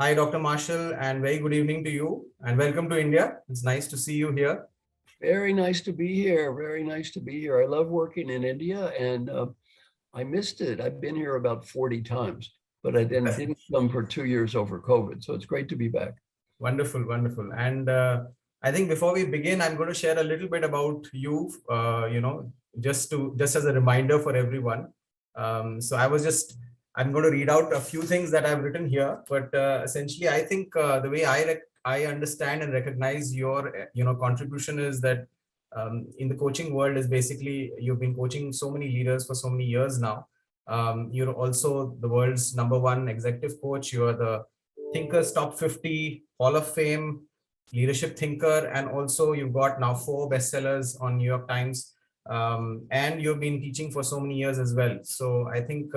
Hi, Dr. Marshall, and very good evening to you, and welcome to India. It's nice to see you here. Very nice to be here. Very nice to be here. I love working in India and I missed it. I've been here about 40 times, but I didn't come for 2 years over COVID. So it's great to be back. Wonderful, wonderful. And I think before we begin, I'm going to share a little bit about you, just as a reminder for everyone. So I'm going to read out a few things that I've written here, but essentially, I think the way I understand and recognize your, contribution is that in the coaching world is basically you've been coaching so many leaders for so many years now. You're also the world's #1 executive coach. You are the Thinkers Top 50 Hall of Fame leadership thinker, and also you've got now 4 bestsellers on New York Times, and you've been teaching for so many years as well. So I think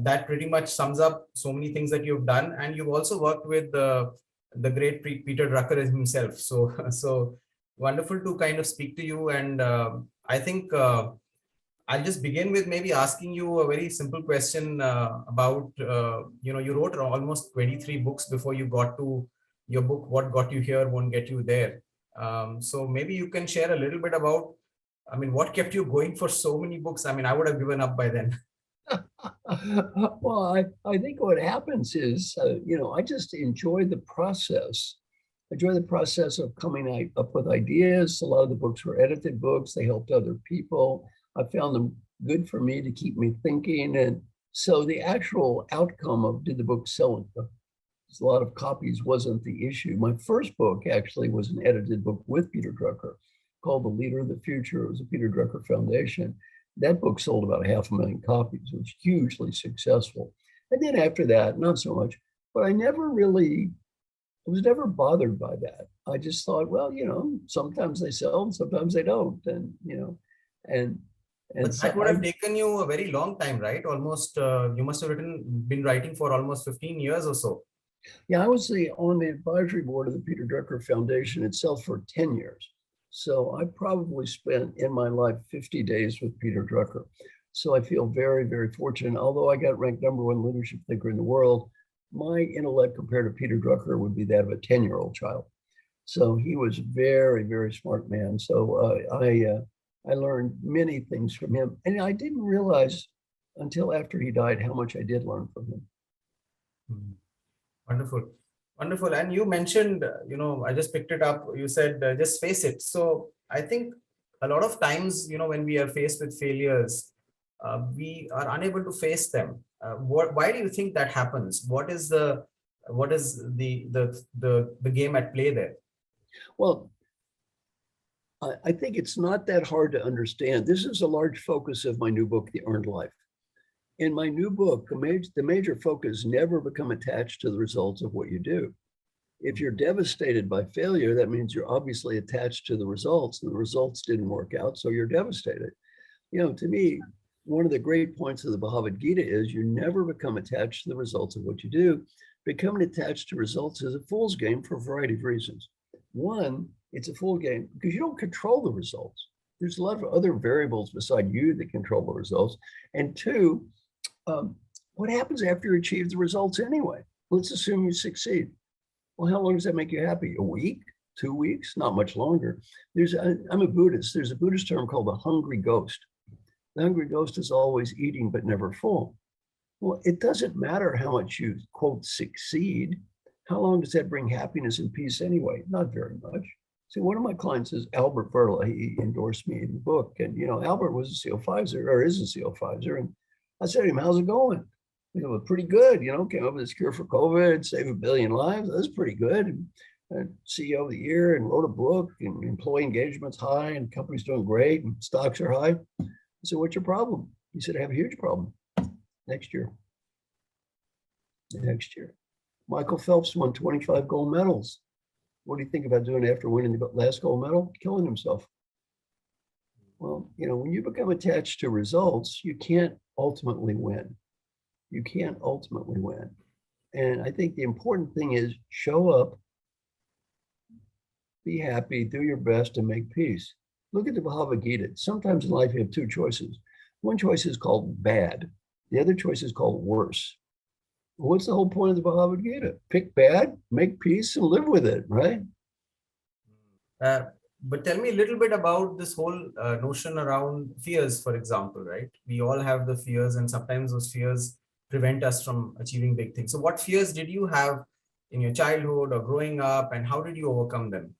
that pretty much sums up so many things that you've done, and you've also worked with the great Peter Drucker himself. So so wonderful to kind of speak to you, and I think. I'll just begin with maybe asking you a very simple question about, you wrote almost 23 books before you got to your book, What Got You Here Won't Get You There. So maybe you can share a little bit about, what kept you going for so many books? I would have given up by then. Well, I think what happens is, I just enjoy the process. I enjoy the process of coming up with ideas. A lot of the books were edited books. They helped other people. I found them good for me to keep me thinking. And so the actual outcome of did the book sell a lot of copies wasn't the issue. My first book actually was an edited book with Peter Drucker called The Leader of the Future. It was a Peter Drucker Foundation. That book sold about 500,000 copies. It was hugely successful. And then after that, not so much, but I was never bothered by that. I just thought, well, sometimes they sell and sometimes they don't. And But so that would have taken you a very long time, right? Almost, you must have been writing for almost 15 years or so. yeah, I was on the advisory board of the Peter Drucker Foundation itself for 10 years. So I probably spent in my life 50 days with Peter Drucker. So I feel very, very fortunate. Although I got ranked #1 leadership thinker in the world, my intellect compared to Peter Drucker would be that of a 10-year-old child. So he was a very, very smart man. So I learned many things from him. And I didn't realize until after he died how much I did learn from him. Mhm. Wonderful. Wonderful. And you mentioned, I just picked it up. You said, just face it. So I think a lot of times, when we are faced with failures, we are unable to face them. Why do you think that happens? What is the game at play there? Well, I think it's not that hard to understand. This is a large focus of my new book, The Earned Life. In my new book, the major focus: never become attached to the results of what you do. If you're devastated by failure, that means you're obviously attached to the results, and the results didn't work out, so you're devastated. To me, one of the great points of the Bhagavad Gita is you never become attached to the results of what you do. Becoming attached to results is a fool's game for a variety of reasons. One, it's a fool game because you don't control the results. There's a lot of other variables beside you that control the results. And two, what happens after you achieve the results anyway? Let's assume you succeed. Well, how long does that make you happy? A week? 2 weeks? Not much longer. I'm a Buddhist. There's a Buddhist term called the hungry ghost. The hungry ghost is always eating but never full. Well, it doesn't matter how much you, quote, succeed. How long does that bring happiness and peace anyway? Not very much. See, one of my clients is Albert Verla. He endorsed me in the book. And, Albert was a SEAL Pfizer, or is a SEAL Pfizer. And I said to him, how's it going? Pretty good, came up with this cure for COVID, save 1 billion lives. That's pretty good. And CEO of the year, and wrote a book, and employee engagement's high, and company's doing great, and stocks are high. I said, what's your problem? He said, I have a huge problem. Next year. Michael Phelps won 25 gold medals. What do you think about doing after winning the last gold medal? Killing himself. Well, when you become attached to results, you can't ultimately win. And I think the important thing is show up, be happy, do your best, and make peace. Look at the Bhagavad Gita. Sometimes in life you have two choices. One choice is called bad. The other choice is called worse. What's the whole point of the Bhagavad Gita? Pick bad, make peace, and live with it, right? Uh, but tell me a little bit about this whole notion around fears, for example, right? We all have the fears, and sometimes those fears prevent us from achieving big things. So what fears did you have in your childhood or growing up, and how did you overcome them?